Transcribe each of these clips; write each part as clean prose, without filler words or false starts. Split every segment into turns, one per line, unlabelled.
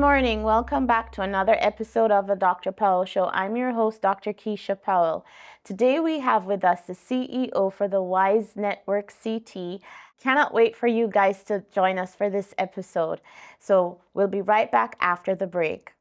morning. Welcome back to another episode of the Dr. Powell Show. I'm your host, Dr. Keisha Powell. Today we have with us the CEO for the WISE Network CT. Cannot wait for you guys to join us for this episode. So we'll be right back after the break.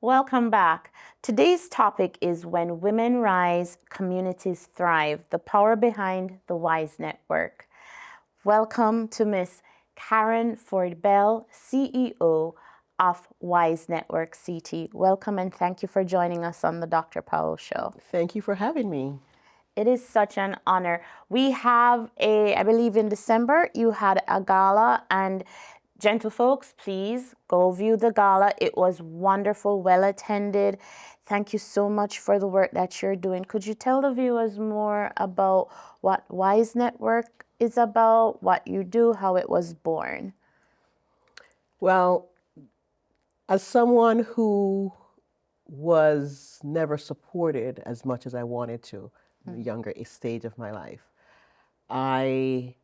Welcome back. Today's topic is When Women Rise, Communities Thrive, the power behind the WISE Network. Welcome to Miss Karen Ford Bell, CEO of WISE Network CT. Welcome and thank you for joining us on the Dr. Powell Show.
Thank you for having me.
It is such an honor. We have I believe in December, you had a gala, and gentle folks, please go view the gala. It was wonderful, well attended. Thank you so much for the work that you're doing. Could you tell the viewers more about what WISE Network is about, what you do, how it was born?
Well, as someone who was never supported as much as I wanted to in the younger stage of my life, I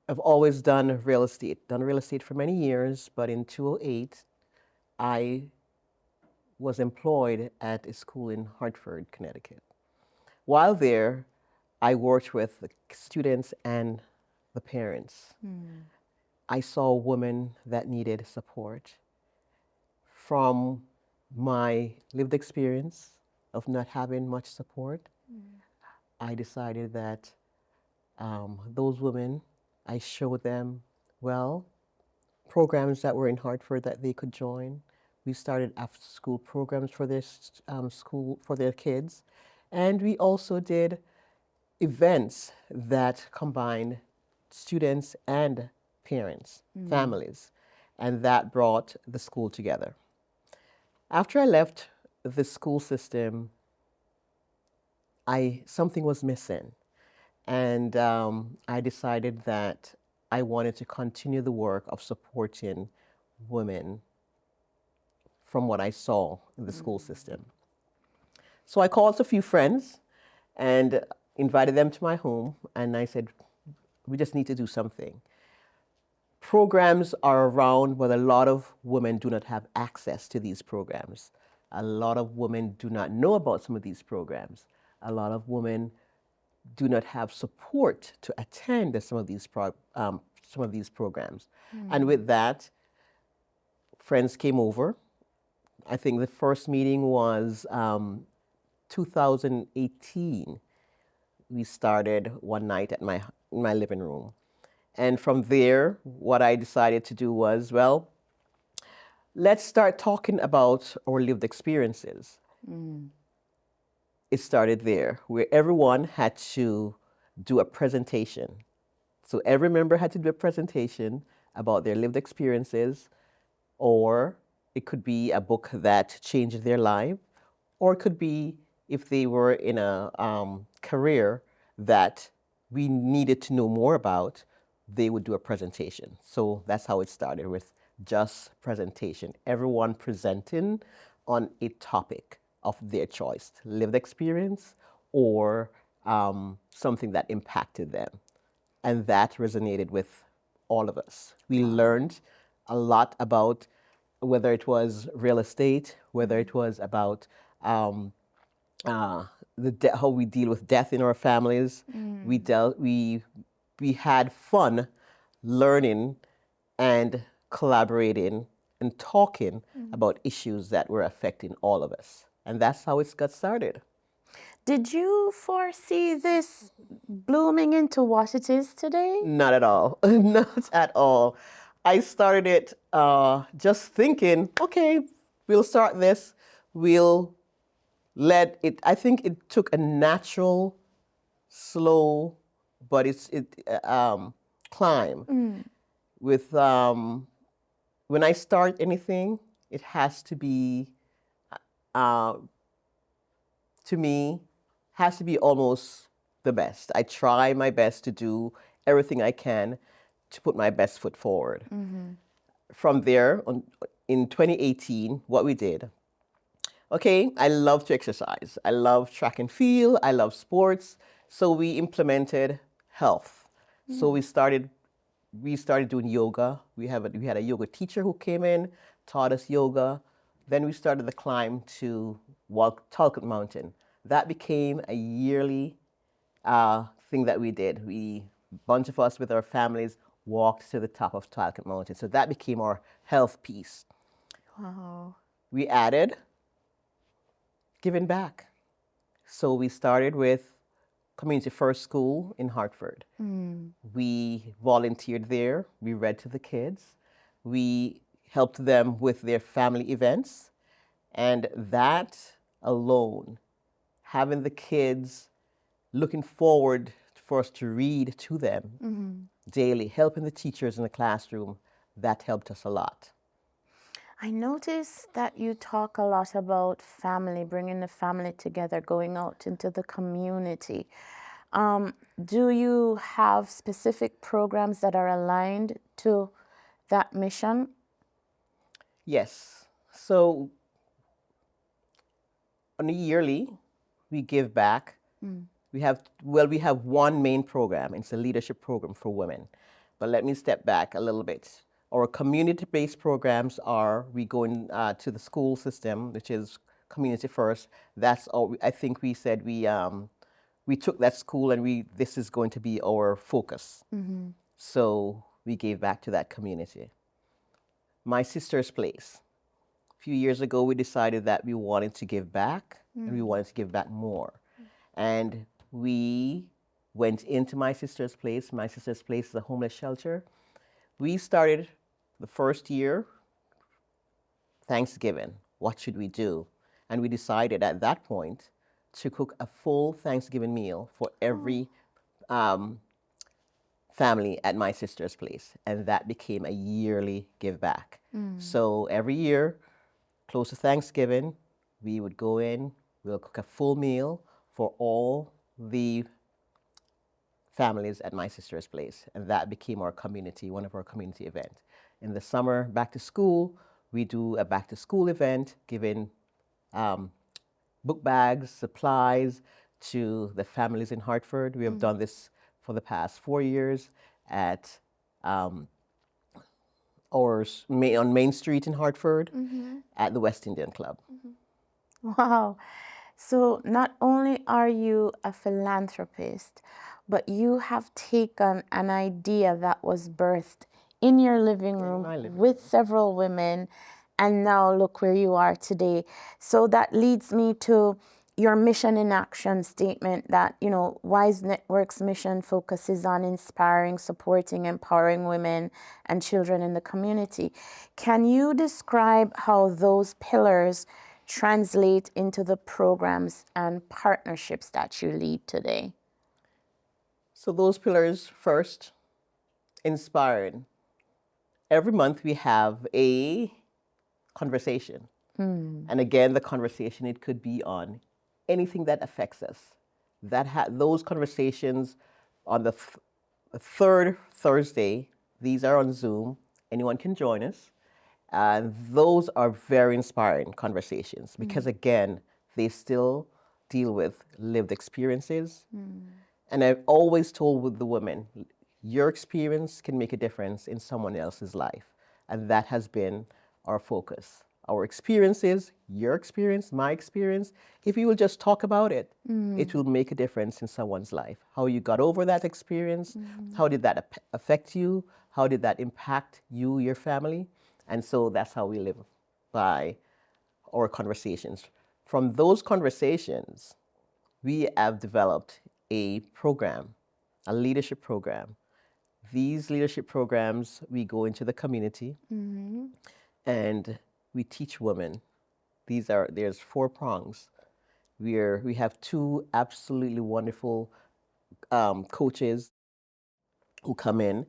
have always done real estate for many years, but in 2008, I was employed at a school in Hartford, Connecticut. While there, I worked with the students and the parents. I saw women that needed support. From my lived experience of not having much support, I decided that those women, I showed them, programs that were in Hartford that they could join. We started after school programs for their school, for their kids. And we also did events that combined students and parents, families, and that brought the school together. After I left the school system, something was missing, and I decided that I wanted to continue the work of supporting women from what I saw in the school system. So I called a few friends and invited them to my home, and I said, we just need to do something. Programs are around, but a lot of women do not have access to these programs. A lot of women do not know about some of these programs. A lot of women do not have support to attend some of these programs. And with that, friends came over. I think the first meeting was 2018. We started one night at my living room. And from there, what I decided to do was, let's start talking about our lived experiences. It started there, where everyone had to do a presentation. So every member had to do a presentation about their lived experiences, or it could be a book that changed their life, or it could be if they were in a career that we needed to know more about, they would do a presentation. So that's how it started, with just presentation. Everyone presenting on a topic of their choice, lived experience or something that impacted them. And that resonated with all of us. We learned a lot about whether it was real estate, whether it was about how we deal with death in our families. We had fun learning and collaborating and talking about issues that were affecting all of us. And that's how it got started.
Did you foresee this blooming into what it is today?
Not at all. Not at all. I started it just thinking, okay, we'll start this. We'll let it. I think it took a natural, slow, but climb. With when I start anything, it has to be uh, to me, has to be almost the best. I try my best to do everything I can to put my best foot forward. From there, in 2018, what we did, okay, I love to exercise. I love track and field. I love sports. So we implemented health. So we started doing yoga. We had a yoga teacher who came in, taught us yoga. Then we started the climb to walk Talcott Mountain. That became a yearly thing that we did. Bunch of us with our families walked to the top of Talcott Mountain. So that became our health piece.
Wow.
We added giving back. So we started with Community First School in Hartford. We volunteered there. We read to the kids. We helped them with their family events. And that alone, having the kids looking forward for us to read to them daily, helping the teachers in the classroom, that helped us a lot.
I notice that you talk a lot about family, bringing the family together, going out into the community. Do you have specific programs that are aligned to that mission?
Yes. So on a yearly, we give back. We have one main program. It's a leadership program for women. But let me step back a little bit. Our community-based programs are we go in to the school system, which is community first. That's all. I think we said we took that school and this is going to be our focus. So we gave back to that community. My sister's place. A few years ago, we decided that we wanted to give back and we wanted to give back more. And we went into my sister's place. My sister's place is a homeless shelter. We started the first year, Thanksgiving. What should we do? And we decided at that point to cook a full Thanksgiving meal for every family at my sister's place. And that became a yearly give back. So every year, close to Thanksgiving, we would go in, we'll cook a full meal for all the families at my sister's place. And that became our community, one of our community events. In the summer, back to school, we do a back to school event, giving book bags, supplies to the families in Hartford. We have done this for the past 4 years at on Main Street in Hartford at the West Indian Club.
Wow. So not only are you a philanthropist, but you have taken an idea that was birthed in your living room with several women, and now look where you are today. So that leads me to your mission in action statement that, Wise Network's mission focuses on inspiring, supporting, empowering women and children in the community. Can you describe how those pillars translate into the programs and partnerships that you lead today?
So those pillars, first, inspiring. Every month we have a conversation. And again, the conversation, it could be on anything that affects us. Those conversations on the third Thursday, these are on Zoom. Anyone can join us. And those are very inspiring conversations because, again, they still deal with lived experiences. And I've always told with the women, your experience can make a difference in someone else's life. And that has been our focus. Our experiences, your experience, my experience, if you will just talk about it, it will make a difference in someone's life. How you got over that experience, how did that affect you, how did that impact you, your family? And so that's how we live by our conversations. From those conversations, we have developed a program, a leadership program these leadership programs, we go into the community
Mm-hmm.
and we teach women. There's 4 prongs. We have 2 absolutely wonderful coaches who come in,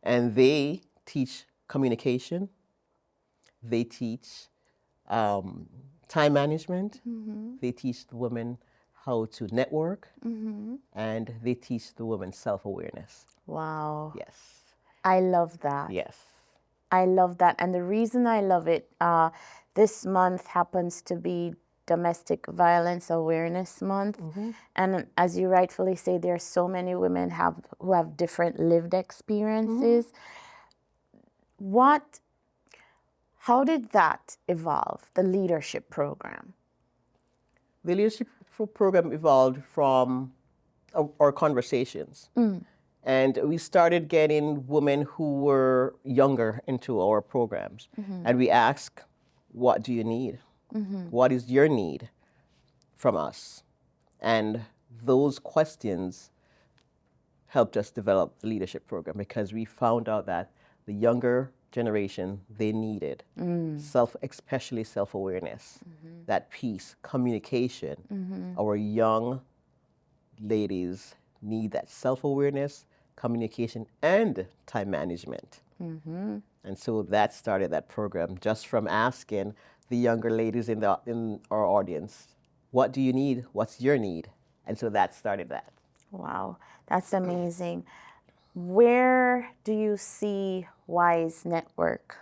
and they teach communication, they teach um, time management,
Mm-hmm.
they teach the women how to network,
Mm-hmm.
and they teach the women self-awareness.
Wow.
Yes,
I love that.
yes.
I love that. And the reason I love it, this month happens to be Domestic Violence Awareness Month. And as you rightfully say, there are so many women who have different lived experiences. How did that evolve, the leadership program?
The leadership program evolved from our conversations. And we started getting women who were younger into our programs. And we asked, what do you need? What is your need from us? And those questions helped us develop the leadership program because we found out that the younger generation, they needed especially self-awareness, that peace, communication. Our young ladies need that self-awareness, communication, and time management. And so that started that program just from asking the younger ladies in our audience, what do you need? What's your need? And so that started that.
Wow, that's amazing. Where do you see Wise Network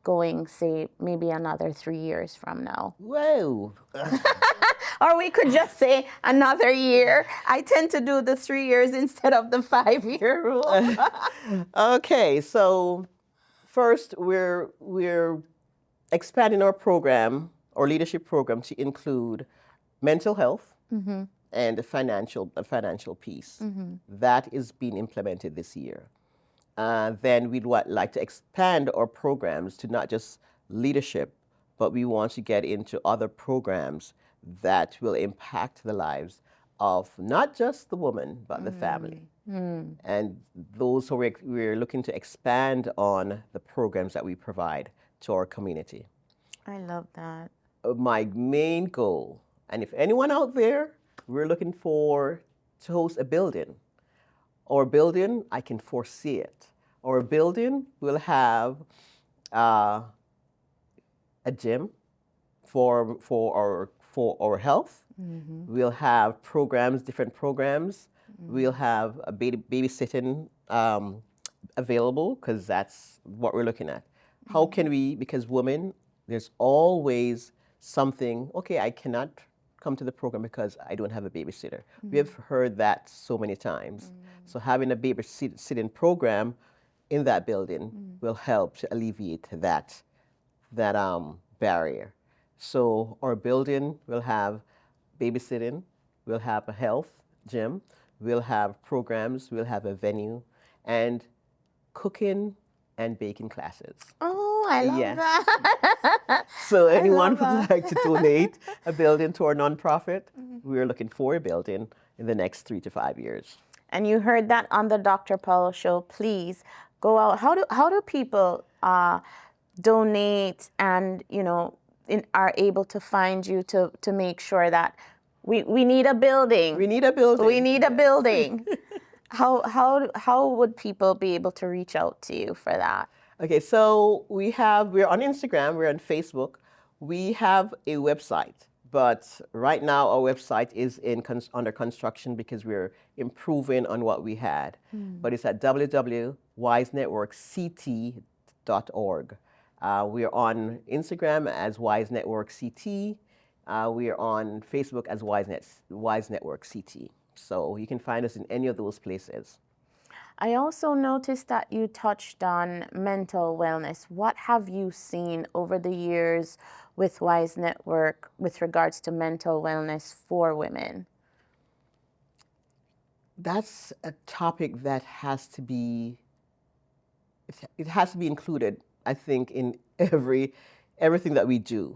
going, say, maybe another 3 years from now?
Whoa.
Or we could just say another year. I tend to do the 3 years instead of the 5-year rule.
Okay, so first we're expanding our program, our leadership program, to include mental health and financial piece. That is being implemented this year. Then we'd like to expand our programs to not just leadership, but we want to get into other programs that will impact the lives of not just the woman, but the family. And those who we're looking to expand on the programs that we provide to our community.
I love that.
My main goal, and if anyone out there, we're looking to host a building. Our building, I can foresee it. Our building will have a gym for our health. We'll have programs, different programs. We'll have a babysitting available because that's what we're looking at. How can we, because women, there's always something, okay, I cannot come to the program because I don't have a babysitter. We have heard that so many times. So having a babysitting program in that building will help to alleviate that barrier. So our building will have babysitting, we'll have a health gym, we'll have programs, we'll have a venue, and cooking and baking classes.
Oh, I love
Yes.
that.
So anyone
love
would
that.
like to donate a building to our nonprofit, we're looking for a building in the next 3 to 5 years.
And you heard that on the Dr. Powell Show. Please go out. How do people donate and are able to find you to make sure that we need a building.
We need a building.
We need a building. How would people be able to reach out to you for that?
Okay, so we're on Instagram, we're on Facebook. We have a website, but right now our website is under construction because we're improving on what we had. But it's at www.wisenetworkct.org. We are on Instagram as Wise Network CT. We are on Facebook as Wise Network CT. So you can find us in any of those places.
I also noticed that you touched on mental wellness. What have you seen over the years with Wise Network with regards to mental wellness for women?
That's a topic that has to be included, I think, in everything that we do,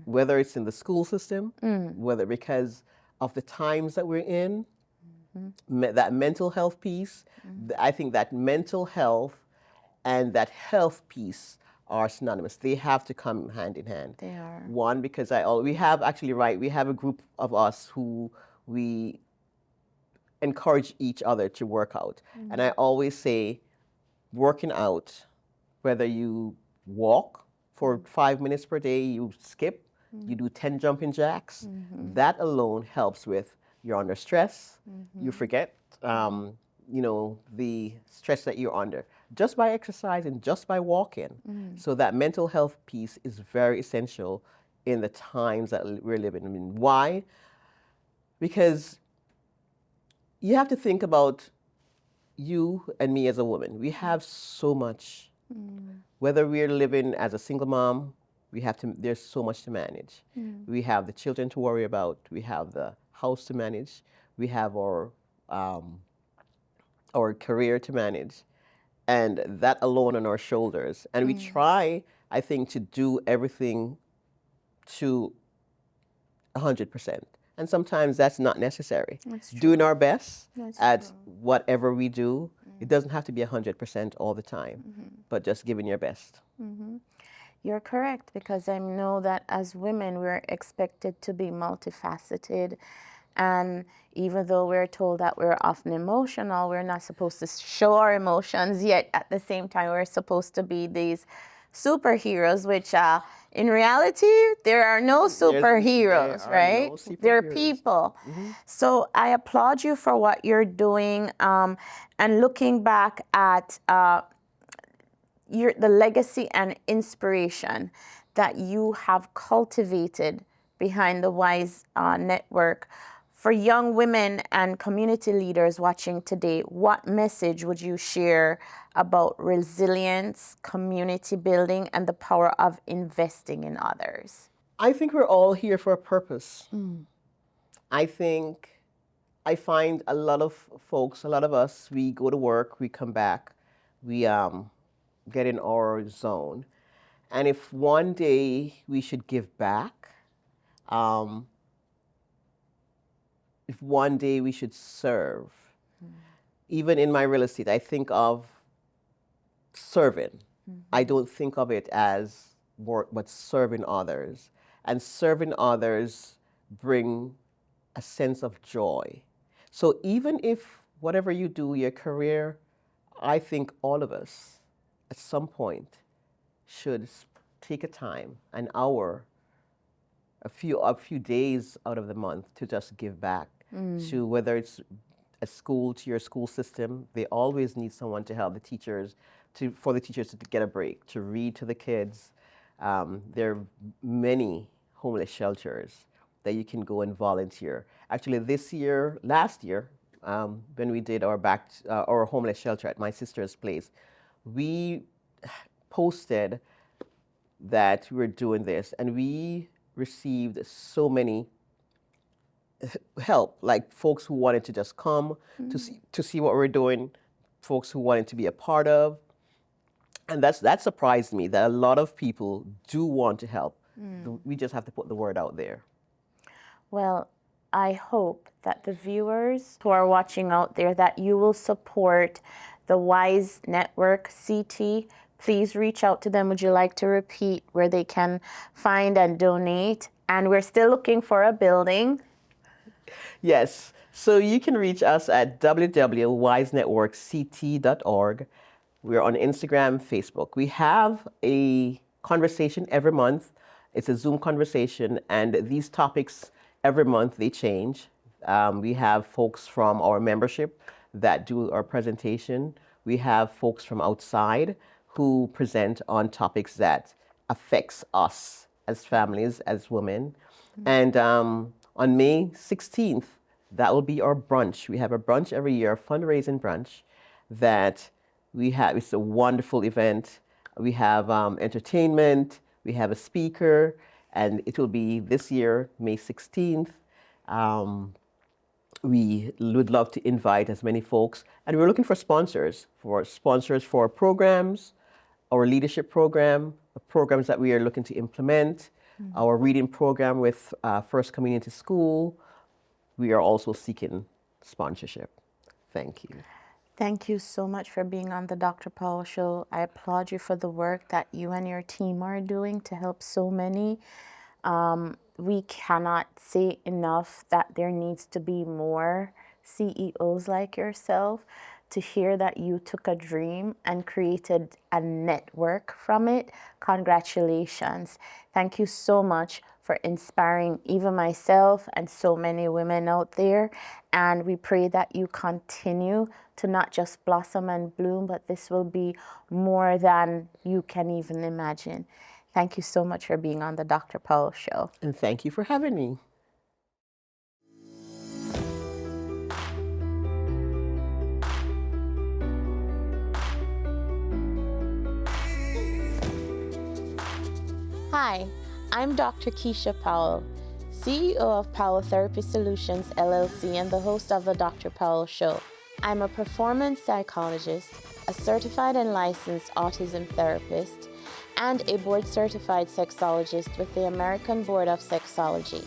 whether it's in the school system, whether because of the times that we're in, that mental health piece, I think that mental health and that health piece are synonymous. They have to come hand in hand.
They are.
One, because we have actually, right, we have a group of us who we encourage each other to work out. And I always say, working out, whether you walk for 5 minutes per day, you skip, you do 10 jumping jacks, that alone helps with you're under stress, you forget, the stress that you're under. Just by exercising, just by walking. So that mental health piece is very essential in the times that we're living. I mean, why? Because you have to think about you and me as a woman. We have so much. Whether we're living as a single mom, there's so much to manage. We have the children to worry about. We have the house to manage. We have our career to manage. And that alone on our shoulders. And we try, I think, to do everything to 100%. And sometimes that's not necessary.
That's true.
Doing our best
That's
at
true.
whatever we do, it doesn't have to be 100% all the time, but just giving your best.
You're correct, because I know that as women, we're expected to be multifaceted. And even though we're told that we're often emotional, we're not supposed to show our emotions, yet at the same time, we're supposed to be these superheroes, which in reality, there are no superheroes, right?
No superheroes.
They're people. So I applaud you for what you're doing, and looking back at the legacy and inspiration that you have cultivated behind the WISE network. For young women and community leaders watching today, what message would you share about resilience, community building, and the power of investing in others?
I think we're all here for a purpose. I find a lot of folks, a lot of us, we go to work, we come back, we get in our zone. And if one day we should give back, if one day we should serve, even in my real estate, I think of serving. I don't think of it as work, but serving others. And serving others bring a sense of joy. So even if whatever you do, your career, I think all of us at some point should take a time, an hour, a few days out of the month to just give back to, whether it's a school, to your school system. They always need someone to help the teachers, for the teachers to get a break, to read to the kids. There are many homeless shelters that you can go and volunteer. Actually, last year, when we did our homeless shelter at my sister's place, we posted that we were doing this, and we received so many help, like folks who wanted to just come to see what we're doing, folks who wanted to be a part of. And that surprised me, that a lot of people do want to help. We just have to put the word out there.
Well, I hope that the viewers who are watching out there, that you will support the WISE Network CT. Please reach out to them. Would you like to repeat where they can find and donate? And we're still looking for a building.
Yes. So you can reach us at www.wisenetworkct.org. We're on Instagram, Facebook. We have a conversation every month. It's a Zoom conversation, and these topics every month, they change. We have folks from our membership that do our presentation. We have folks from outside who present on topics that affects us as families, as women. And on May 16th, that will be our brunch. We have a brunch every year, a fundraising brunch that we have. It's a wonderful event. We have entertainment, we have a speaker, and it will be this year, May 16th. We would love to invite as many folks, and we're looking for sponsors for programs, our leadership program, the programs that we are looking to implement, our reading program with First Community School. We are also seeking sponsorship. Thank you.
Thank you so much for being on the Dr. Powell Show. I applaud you for the work that you and your team are doing to help so many. We cannot say enough that there needs to be more CEOs like yourself. To hear that you took a dream and created a network from it, congratulations. Thank you so much for inspiring even myself and so many women out there. And we pray that you continue to not just blossom and bloom, but this will be more than you can even imagine. Thank you so much for being on the Dr. Powell Show.
And thank you for having me.
Hi, I'm Dr. Keisha Powell, CEO of Powell Therapy Solutions, LLC, and the host of the Dr. Powell Show. I'm a performance psychologist, a certified and licensed autism therapist, and a board-certified sexologist with the American Board of Sexology.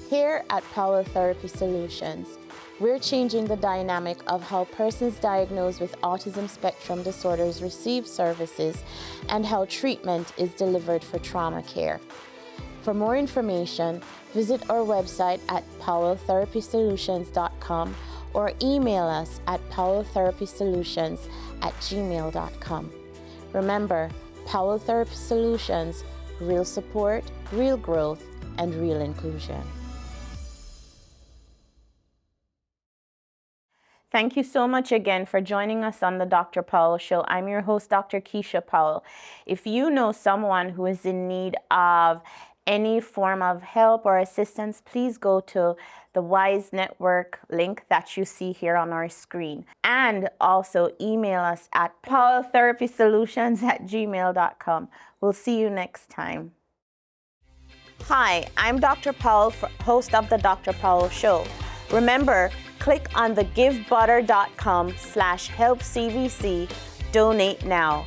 Here at Powell Therapy Solutions, we're changing the dynamic of how persons diagnosed with autism spectrum disorders receive services and how treatment is delivered for trauma care. For more information, visit our website at powelltherapysolutions.com or email us at powelltherapysolutions@gmail.com. Remember, Powell Therapy Solutions, real support, real growth, and real inclusion. Thank you so much again for joining us on the Dr. Powell Show. I'm your host, Dr. Keisha Powell. If you know someone who is in need of any form of help or assistance, please go to the WISE Network link that you see here on our screen. And also email us at powelltherapysolutions@gmail.com. We'll see you next time. Hi, I'm Dr. Powell, host of the Dr. Powell Show. Remember, click on the givebutter.com/helpcvc. Donate now.